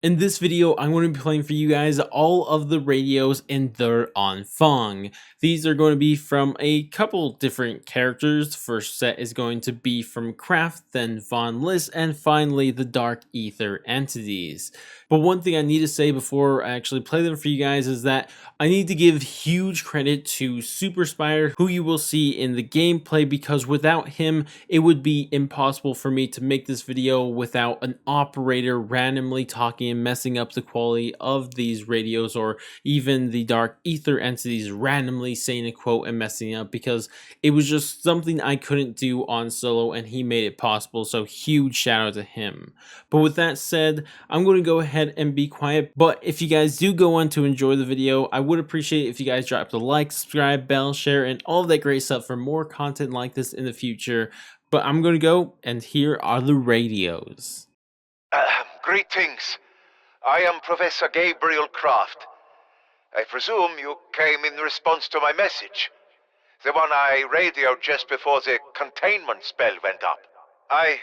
In this video, I'm going to be playing for you guys all of the radios in their Anfang. These are going to be from a couple different characters. The first set is going to be from Kraft, then Von List, and finally the Dark Aether entities. But one thing I need to say before I actually play them for you guys is that I need to give huge credit to Super Spire, who you will see in the gameplay, because without him, it would be impossible for me to make this video without an operator randomly talking and messing up the quality of these radios, or even the Dark Aether entities randomly saying a quote and messing up, because it was just something I couldn't do on solo and he made it possible. So huge shout out to him. But with that said, I'm going to go ahead and be quiet. But if you guys do go on to enjoy the video, I would appreciate if you guys dropped a like, subscribe, bell, share, and all of that great stuff for more content like this in the future. But I'm going to go, and here are the radios. Greetings. I am Professor Gabriel Kraft. I presume you came in response to my message. The one I radioed just before the containment spell went up. I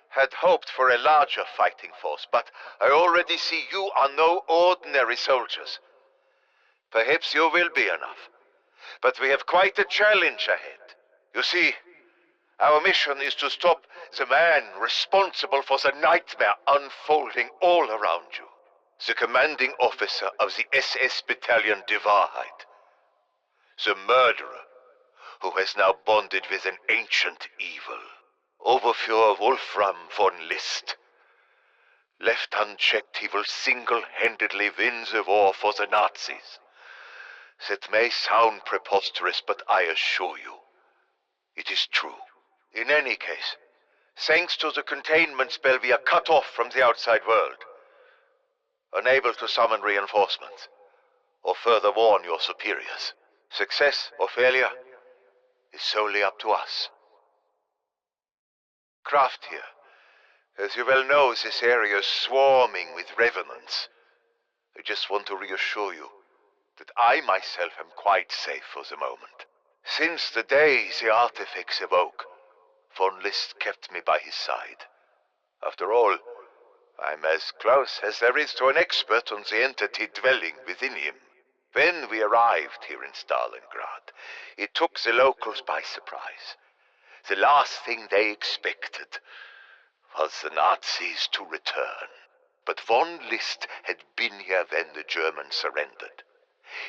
had hoped for a larger fighting force, but I already see you are no ordinary soldiers. Perhaps you will be enough. But we have quite a challenge ahead. You see, our mission is to stop the man responsible for the nightmare unfolding all around you. The commanding officer of the SS Battalion Die Wahrheit. The murderer who has now bonded with an ancient evil. Oberfuhrer Wolfram von List. Left unchecked, he will single-handedly win the war for the Nazis. That may sound preposterous, but I assure you, it is true. In any case, thanks to the containment spell, we are cut off from the outside world. Unable to summon reinforcements, or further warn your superiors. Success or failure is solely up to us. Kraft here. As you well know, this area is swarming with revenants. I just want to reassure you that I myself am quite safe for the moment. Since the day the artifacts awoke, Von List kept me by his side. After all, I'm as close as there is to an expert on the entity dwelling within him. When we arrived here in Stalingrad, it took the locals by surprise. The last thing they expected was the Nazis to return. But Von List had been here when the Germans surrendered.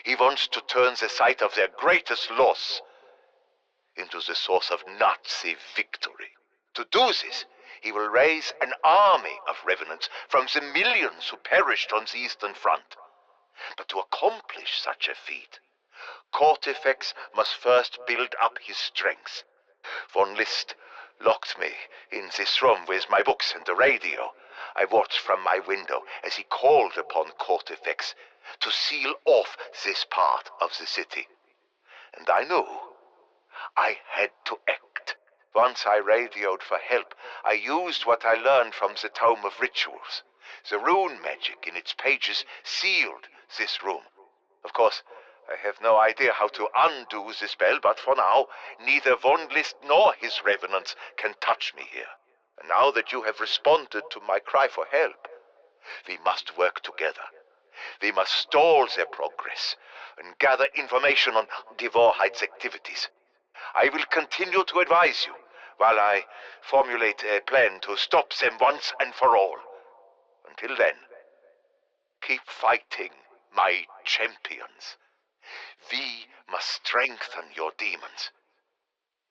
He wants to turn the site of their greatest loss into the source of Nazi victory. To do this, he will raise an army of revenants from the millions who perished on the Eastern Front. But to accomplish such a feat, Cortifex must first build up his strength. Von List locked me in this room with my books and the radio. I watched from my window as he called upon Cortifex to seal off this part of the city. And I knew I had to act. Once I radioed for help, I used what I learned from the Tome of Rituals. The rune magic in its pages sealed this room. Of course, I have no idea how to undo the spell, but for now, neither Von List nor his revenants can touch me here. And now that you have responded to my cry for help, we must work together. We must stall their progress and gather information on Die Wahrheit's activities. I will continue to advise you while I formulate a plan to stop them once and for all. Until then, keep fighting, my champions. We must strengthen your demons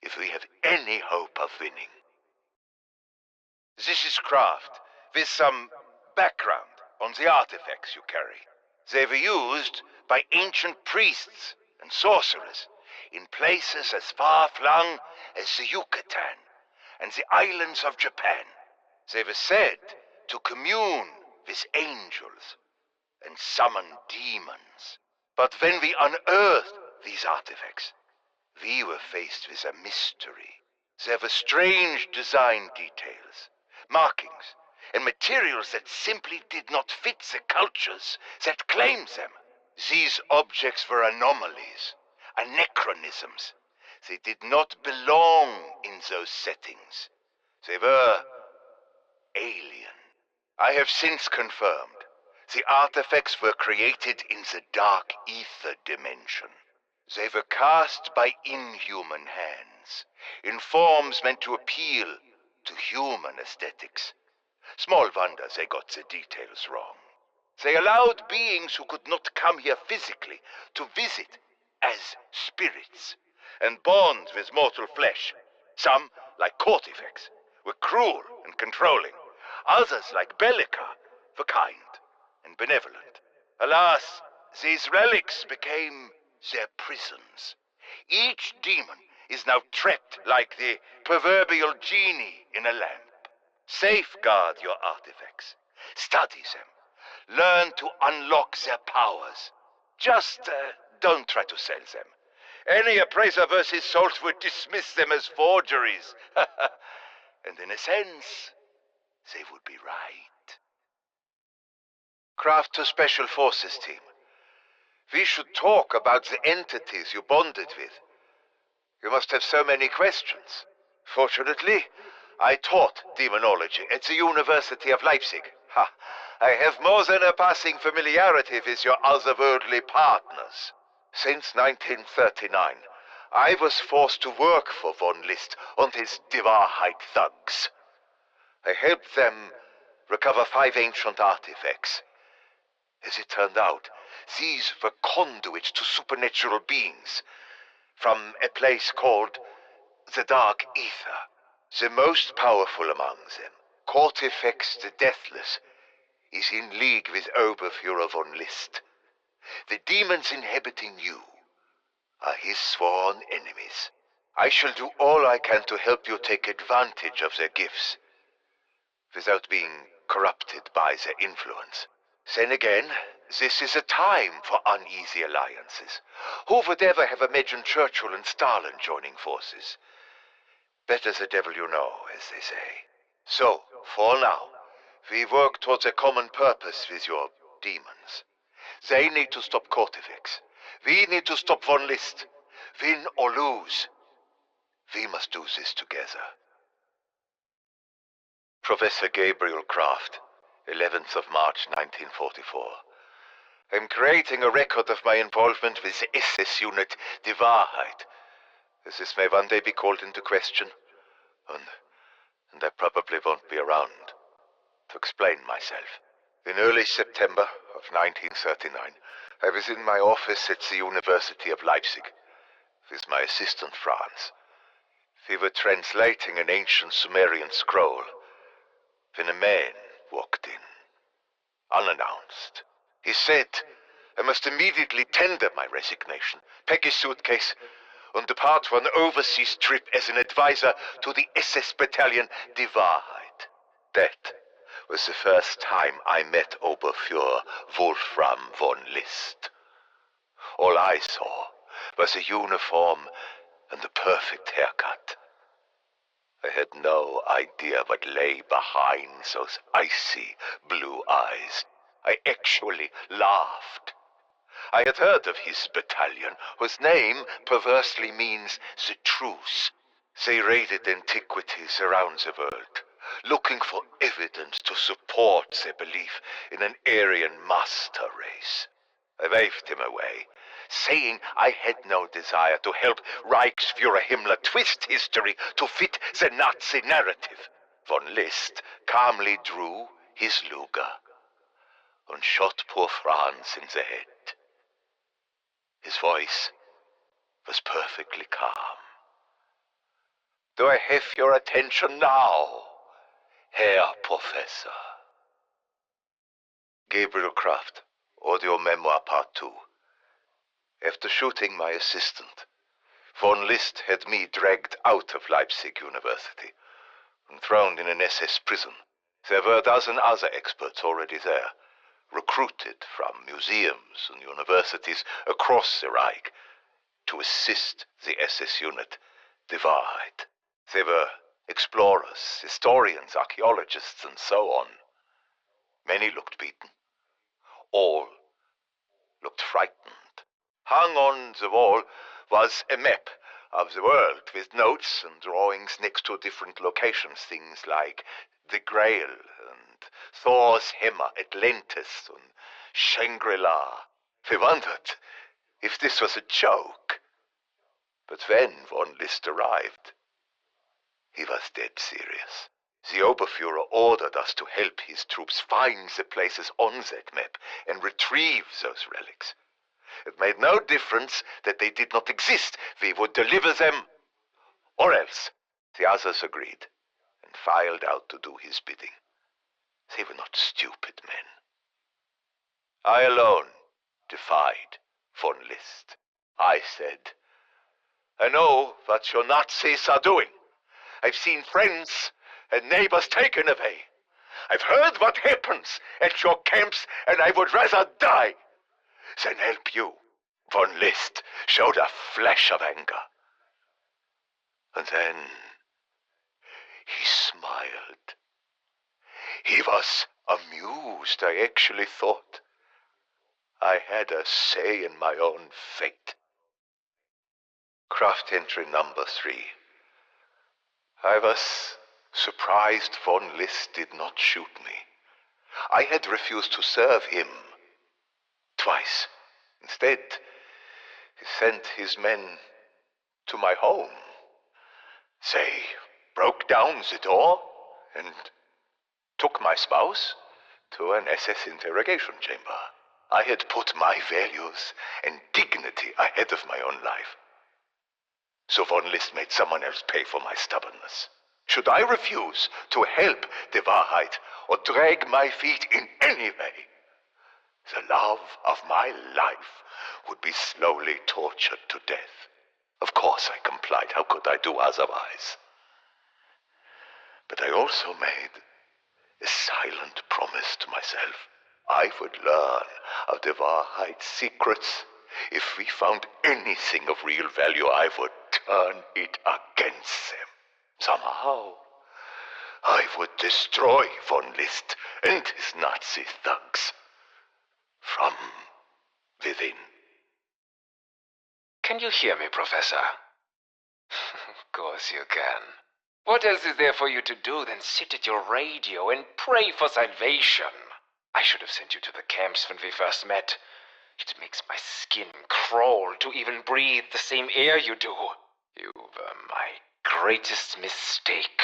if we have any hope of winning. This is Kraft, with some background on the artifacts you carry. They were used by ancient priests and sorcerers in places as far-flung as the Yucatan and the islands of Japan. They were said to commune with angels and summon demons. But when we unearthed these artifacts, we were faced with a mystery. There were strange design details, markings, and materials that simply did not fit the cultures that claimed them. These objects were anomalies, anachronisms. They did not belong in those settings. They were alien. I have since confirmed The artifacts were created in the Dark Aether dimension. They were cast by inhuman hands, in forms meant to appeal to human aesthetics. Small wonder they got the details wrong. They allowed beings who could not come here physically to visit as spirits and bond with mortal flesh. Some, like Cortifex, were cruel and controlling. Others, like Bellica, were kind and benevolent. Alas, these relics became their prisons. Each demon is now trapped like the proverbial genie in a lamp. Safeguard your artifacts. Study them. Learn to unlock their powers. Just don't try to sell them. Any appraiser worth his salt would dismiss them as forgeries. And in a sense, they would be right. Kraft to Special Forces team. We should talk about the entities you bonded with. You must have so many questions. Fortunately, I taught demonology at the University of Leipzig. I have more than a passing familiarity with your otherworldly partners. Since 1939, I was forced to work for von List and his Die Wahrheit thugs. I helped them recover 5 ancient artifacts. As it turned out, these were conduits to supernatural beings from a place called the Dark Aether. The most powerful among them, Cortifex the Deathless, is in league with Oberfuhrer von List. The demons inhabiting you are his sworn enemies. I shall do all I can to help you take advantage of their gifts, without being corrupted by their influence. Then again, this is a time for uneasy alliances. Who would ever have imagined Churchill and Stalin joining forces? Better the devil you know, as they say. So, for now, we work towards a common purpose with your demons. They need to stop Cortifex. We need to stop von List. Win or lose, we must do this together. Professor Gabriel Kraft, 11th of March 1944. I'm creating a record of my involvement with the SS unit Die Wahrheit, as this may one day be called into question, and I probably won't be around to explain myself. In early September of 1939, I was in my office at the University of Leipzig with my assistant Franz. We were translating an ancient Sumerian scroll when a man walked in, unannounced. He said I must immediately tender my resignation, pack a suitcase, and depart for an overseas trip as an advisor to the SS battalion Die Wahrheit. That was the first time I met Oberfuhrer Wolfram von List. All I saw was a uniform and a perfect haircut. I had no idea what lay behind those icy blue eyes. I actually laughed. I had heard of his battalion, whose name perversely means the truth. They raided antiquities around the world, looking for evidence to support their belief in an Aryan master race. I waved him away, saying I had no desire to help Reichsfuhrer Himmler twist history to fit the Nazi narrative. Von List calmly drew his Luger and shot poor Franz in the head. His voice was perfectly calm. Do I have your attention now, Herr Professor? Gabriel Kraft, Audio Memoir Part 2. After shooting my assistant, von List had me dragged out of Leipzig University and thrown in an SS prison. There were a dozen other experts already there, recruited from museums and universities across the Reich to assist the SS unit Die Wahrheit. They were explorers, historians, archaeologists, and so on. Many looked beaten. All looked frightened. Hung on the wall was a map of the world with notes and drawings next to different locations, things like the Grail and Thor's hammer, Atlantis, and Shangri-La. We wondered if this was a joke. But when von List arrived, he was dead serious. The Oberfuhrer ordered us to help his troops find the places on that map and retrieve those relics. It made no difference that they did not exist. We would deliver them, or else. The others agreed and filed out to do his bidding. They were not stupid men. I alone defied von List. I said, I know what your Nazis are doing. I've seen friends and neighbors taken away. I've heard what happens at your camps, and I would rather die than help you. Von List showed a flash of anger. And then he smiled. He was amused, I actually thought. I had a say in my own fate. Kraft entry number 3. I was surprised von List did not shoot me. I had refused to serve him twice. Instead, he sent his men to my home. They broke down the door and took my spouse to an SS interrogation chamber. I had put my values and dignity ahead of my own life. So von List made someone else pay for my stubbornness. Should I refuse to help the Wahrheit or drag my feet in any way, the love of my life would be slowly tortured to death. Of course I complied. How could I do otherwise? But I also made a silent promise to myself. I would learn of the Wahrheit's secrets. If we found anything of real value, I would turn it against them. Somehow, I would destroy von List and his Nazi thugs from within. Can you hear me, Professor? Of course you can. What else is there for you to do than sit at your radio and pray for salvation? I should have sent you to the camps when we first met. It makes my skin crawl to even breathe the same air you do. You were my greatest mistake.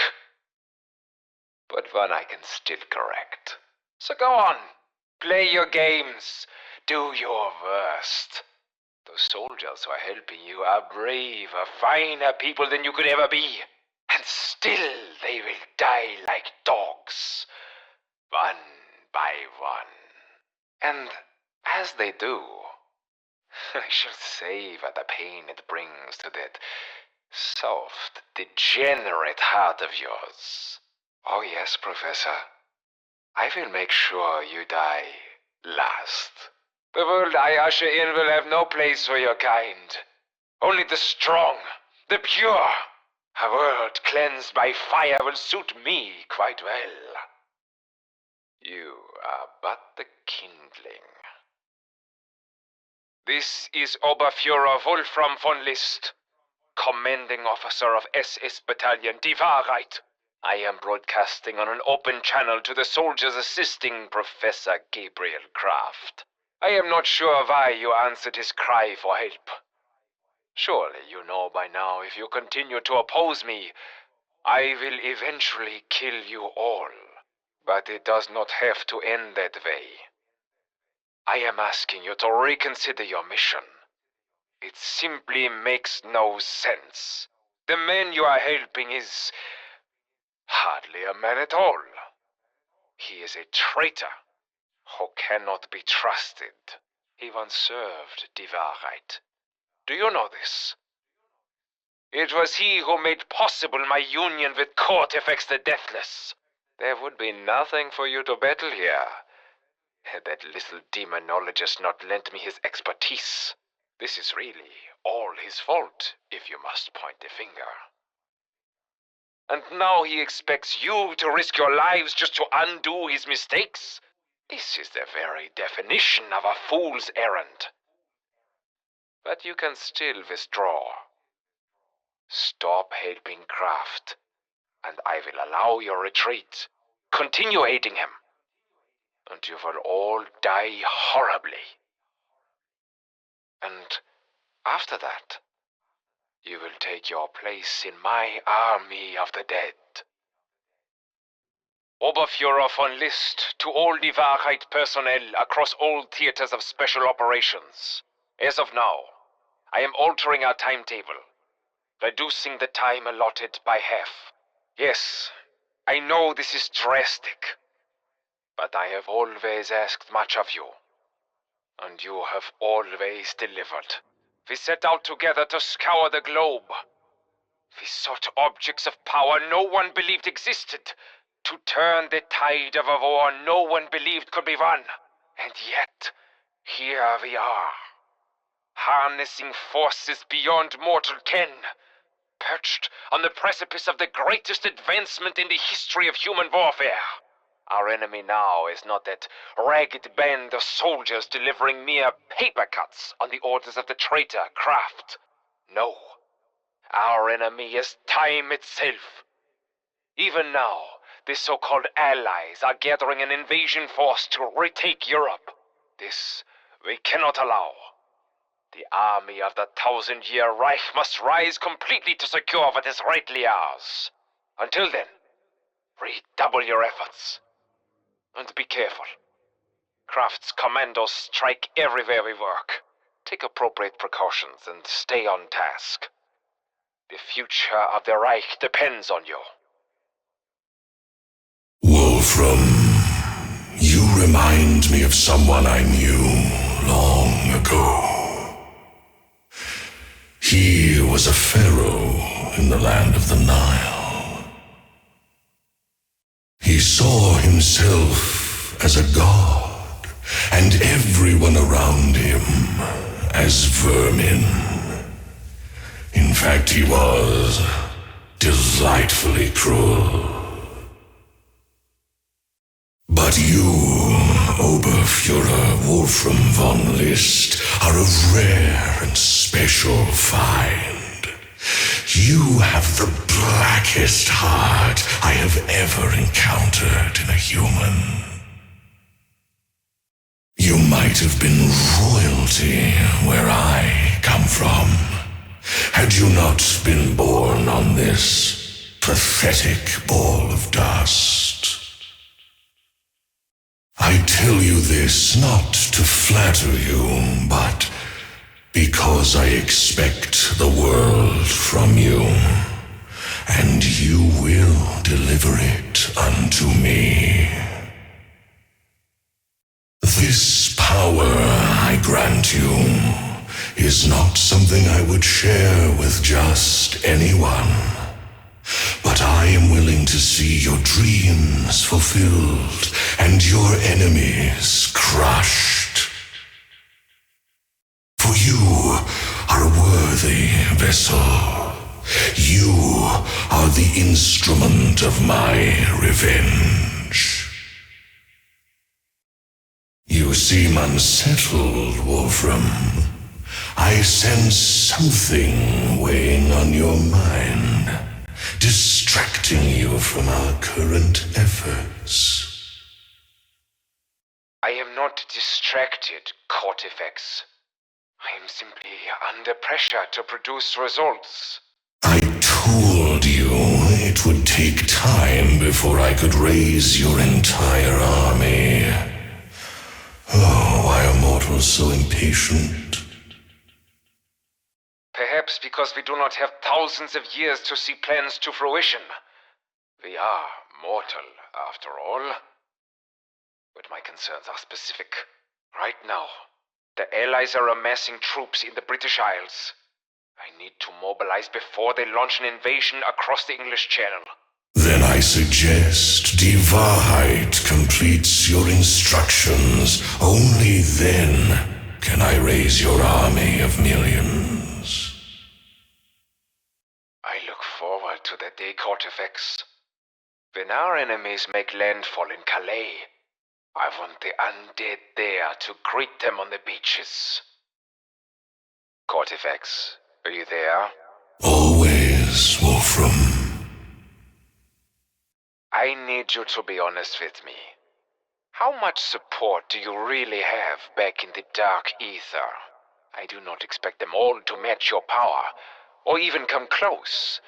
But one I can still correct. So go on. Play your games. Do your worst. Those soldiers who are helping you are braver, finer people than you could ever be. And still they will die like dogs. One by one. And as they do, I shall savor the pain it brings to that soft, degenerate heart of yours. Oh yes, Professor. I will make sure you die last. The world I usher in will have no place for your kind. Only the strong, the pure. A world cleansed by fire will suit me quite well. You are but the kindling. This is Oberfuhrer Wolfram von List, commanding officer of SS Battalion Die Wahrheit. I am broadcasting on an open channel to the soldiers assisting Professor Gabriel Kraft. I am not sure why you answered his cry for help. Surely you know by now if you continue to oppose me, I will eventually kill you all. But it does not have to end that way. I am asking you to reconsider your mission. It simply makes no sense. The man you are helping is hardly a man at all. He is a traitor who cannot be trusted. He once served Die Wahrheit. Do you know this? It was he who made possible my union with Court FX the Deathless. There would be nothing for you to battle here, had that little demonologist not lent me his expertise. This is really all his fault, if you must point the finger. And now he expects you to risk your lives just to undo his mistakes? This is the very definition of a fool's errand. But you can still withdraw. Stop helping Kraft, and I will allow your retreat. Continue hating him. and you will all die horribly. And after that, you will take your place in my army of the dead. Oberfuhrer von List to all die Wahrheit personnel across all theaters of special operations. As of now, I am altering our timetable, reducing the time allotted by half. Yes, I know this is drastic, but I have always asked much of you, and you have always delivered. We set out together to scour the globe. We sought objects of power no one believed existed, to turn the tide of a war no one believed could be won. And yet, here we are, harnessing forces beyond mortal ken, perched on the precipice of the greatest advancement in the history of human warfare. Our enemy now is not that ragged band of soldiers delivering mere paper cuts on the orders of the traitor Kraft. No, our enemy is time itself. Even now, the so-called allies are gathering an invasion force to retake Europe. This we cannot allow. The army of the 1,000-year Reich must rise completely to secure what is rightly ours. Until then, redouble your efforts. And be careful. Kraft's commandos strike everywhere we work. Take appropriate precautions and stay on task. The future of the Reich depends on you. Wolfram, you remind me of someone I knew long ago. He was a pharaoh in the land of the Nile. He saw himself as a god, and everyone around him as vermin. In fact, he was delightfully cruel. But you, Oberfuhrer Wolfram von List, are a rare and special find. You have the blackest heart I have ever encountered in a human. You might have been royalty where I come from, had you not been born on this pathetic ball of dust. I tell you this not to flatter you, but because I expect the world from you, and you will deliver it unto me. This power I grant you is not something I would share with just anyone, but I am willing to see your dreams fulfilled and your enemies crushed. For you are a worthy vessel. You are the instrument of my revenge. You seem unsettled, Wolfram. I sense something weighing on your mind, distracting you from our current efforts. I am not distracted, Cortifex. I am simply under pressure to produce results. I told you it would take time before I could raise your entire army. Oh, why are mortals so impatient? Perhaps because we do not have thousands of years to see plans to fruition. We are mortal, after all. But my concerns are specific. Right now, the Allies are amassing troops in the British Isles. I need to mobilize before they launch an invasion across the English Channel. Then I suggest Die Wahrheit completes your instructions. Only then can I raise your army of millions. I look forward to that day, Cortifex. When our enemies make landfall in Calais, I want the undead there to greet them on the beaches. Cortifex, are you there? Always, Wolfram. I need you to be honest with me. How much support do you really have back in the Dark Aether? I do not expect them all to match your power, or even come close.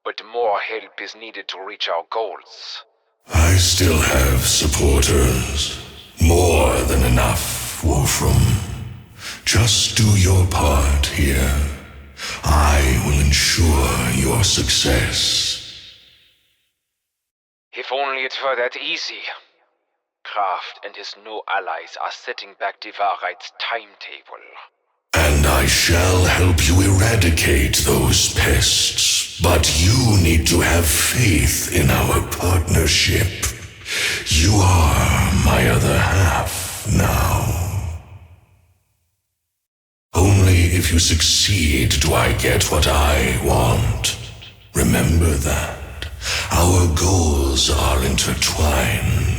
But more help is needed to reach our goals. I still have supporters. More than enough, Wolfram. Just do your part here. I will ensure your success. If only it were that easy. Kraft and his new allies are setting back Divarite's timetable. And I shall help you eradicate those pests. But you need to have faith in our partnership. You are my other half now. Only if you succeed do I get what I want. Remember that. Our goals are intertwined.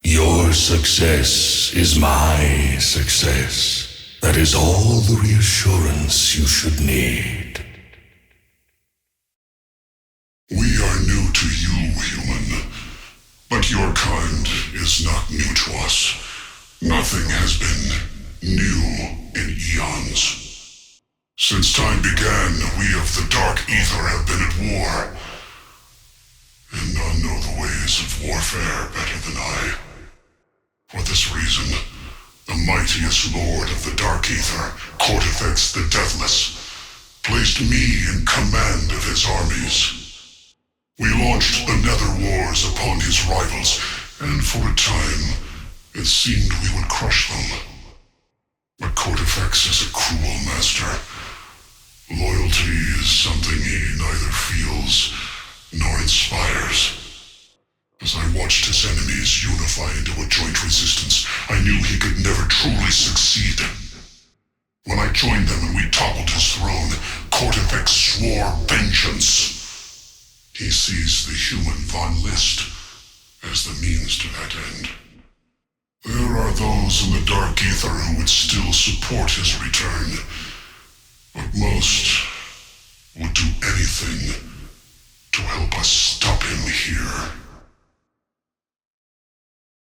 Your success is my success. That is all the reassurance you should need. We are new to you, human. But your kind is not new to us. Nothing has been new in eons. Since time began, we of the Dark Aether have been at war. And none know the ways of warfare better than I. For this reason, the mightiest lord of the Dark Aether, Cortifex the Deathless, placed me in command of his armies. We launched the Nether Wars upon his rivals, and for a time, it seemed we would crush them. But Cortifex is a cruel master. Loyalty is something he neither feels nor inspires. As I watched his enemies unify into a joint resistance, I knew he could never truly succeed. When I joined them and we toppled his throne, Cortifex swore vengeance. He sees the human Von List as the means to that end. There are those in the Dark Aether who would still support his return, but most would do anything to help us stop him here.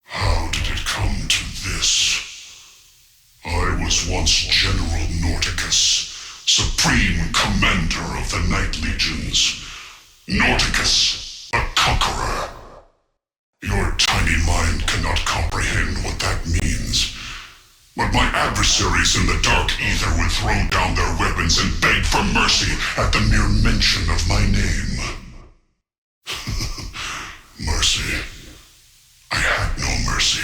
How did it come to this? I was once General Norticus, Supreme Commander of the Night Legions. Norticus, the Conqueror. Your tiny mind cannot comprehend what that means. But my adversaries in the Dark Aether would throw down their weapons and beg for mercy at the mere mention of my name. Mercy. I had no mercy.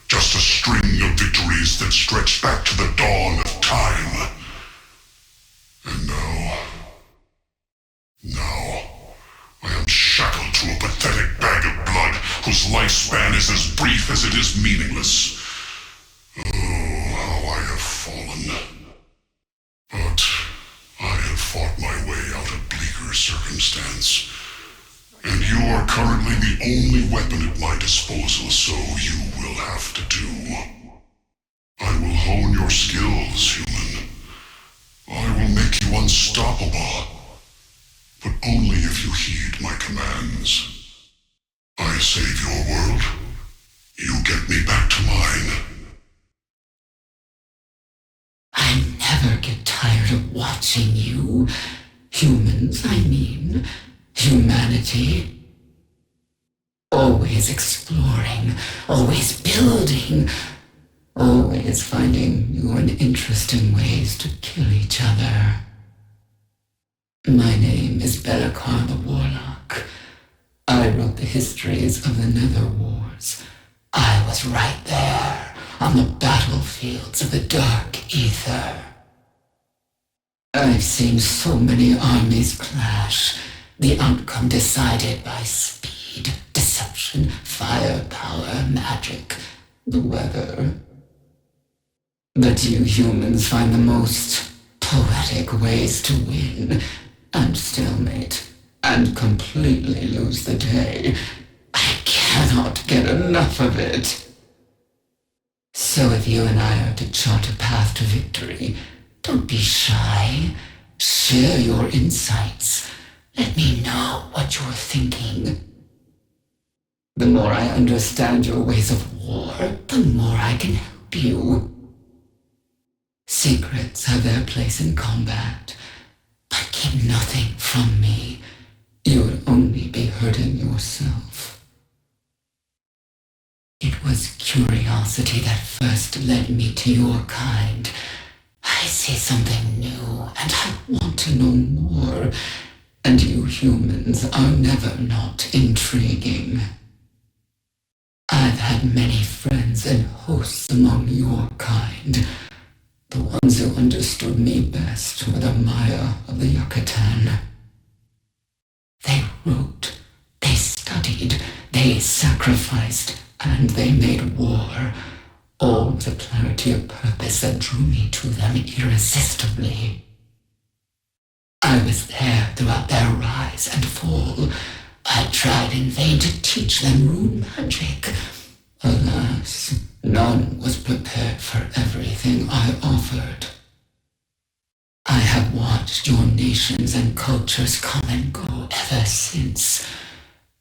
Just a string of victories that stretched back to the dawn of time. And now, I am shackled to a pathetic bag of blood whose lifespan is as brief as it is meaningless. Oh, how I have fallen. But I have fought my way out of bleaker circumstance. And you are currently the only weapon at my disposal, so you will have to do. I will hone your skills, human. I will make you unstoppable. But only if you heed my commands. I save your world. You get me back to mine. I never get tired of watching you. Humans, I mean. Humanity. Always exploring, always building, always finding new and interesting ways to kill each other. My name is Be'lakor the Warlock. I wrote the histories of the Nether Wars. I was right there, on the battlefields of the Dark Aether. I've seen so many armies clash, the outcome decided by speed, deception, firepower, magic, the weather. But you humans find the most poetic ways to win, and stalemate, and completely lose the day. I cannot get enough of it. So if you and I are to chart a path to victory, don't be shy. Share your insights. Let me know what you're thinking. The more I understand your ways of war, the more I can help you. Secrets have their place in combat, but keep nothing from me. You would only be hurting yourself. It was curiosity that first led me to your kind. I see something new, and I want to know more. And you humans are never not intriguing. I've had many friends and hosts among your kind. The ones who understood me best were the Maya of the Yucatan. They wrote, they studied, they sacrificed, and they made war, all with a clarity of purpose that drew me to them irresistibly. I was there throughout their rise and fall. I tried in vain to teach them rune magic. Alas, none was prepared for everything I offered. I have watched your nations and cultures come and go ever since.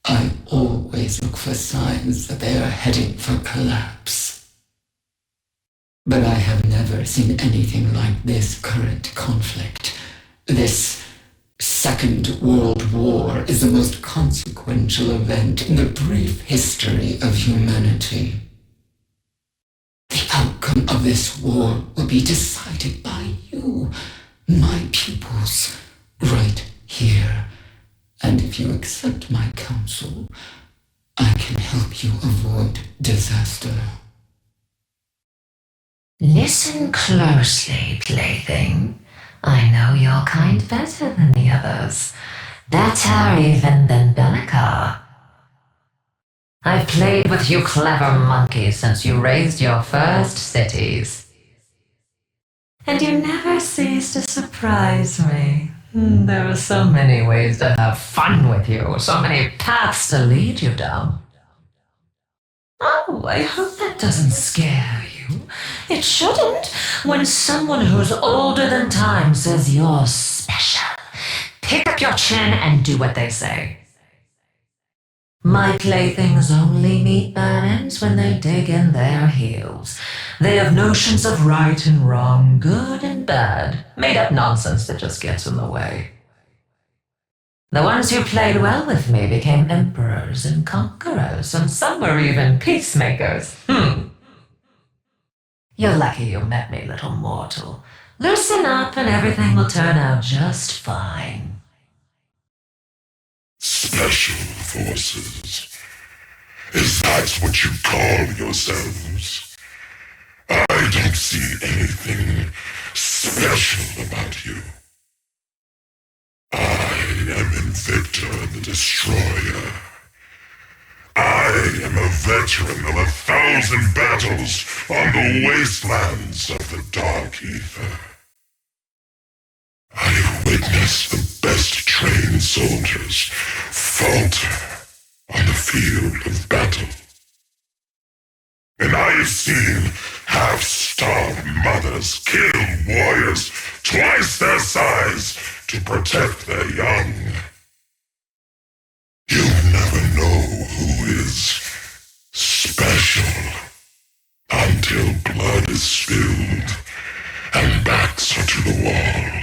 I always look for signs that they are heading for collapse. But I have never seen anything like this current conflict. This Second World War is the most consequential event in the brief history of humanity. The outcome of this war will be decided by you, my pupils, right here. And if you accept my counsel, I can help you avoid disaster. Listen closely, plaything. I know your kind better than the others. Better even than Bellica. I've played with you clever monkeys since you raised your first cities. And you never cease to surprise me. There are so many ways to have fun with you, so many paths to lead you down. Oh, I hope that doesn't scare you. It shouldn't when someone who's older than time says you're special. Pick up your chin and do what they say. My playthings only meet bad ends when they dig in their heels. They have notions of right and wrong, good and bad, made up nonsense that just gets in the way. The ones who played well with me became emperors and conquerors, and some were even peacemakers. You're lucky you met me, little mortal. Loosen up and everything will turn out just fine. Special forces. Is that what you call yourselves? I don't see anything special about you. I am Invictor the Destroyer. I am a veteran of 1,000 battles on the wastelands of the Dark Aether. I have witnessed the best trained soldiers falter on the field of battle. And I have seen half-starved mothers kill warriors twice their size to protect their young. You'll never know who is special until blood is spilled and backs are to the wall.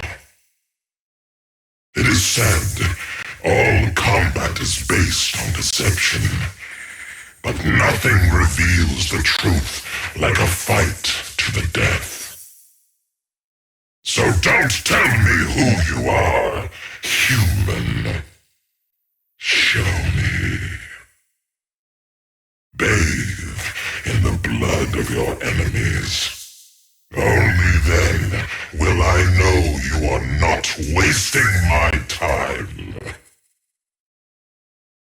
It is said all combat is based on deception, but nothing reveals the truth like a fight to the death. So don't tell me who you are, human. Show me. Bathe in the blood of your enemies.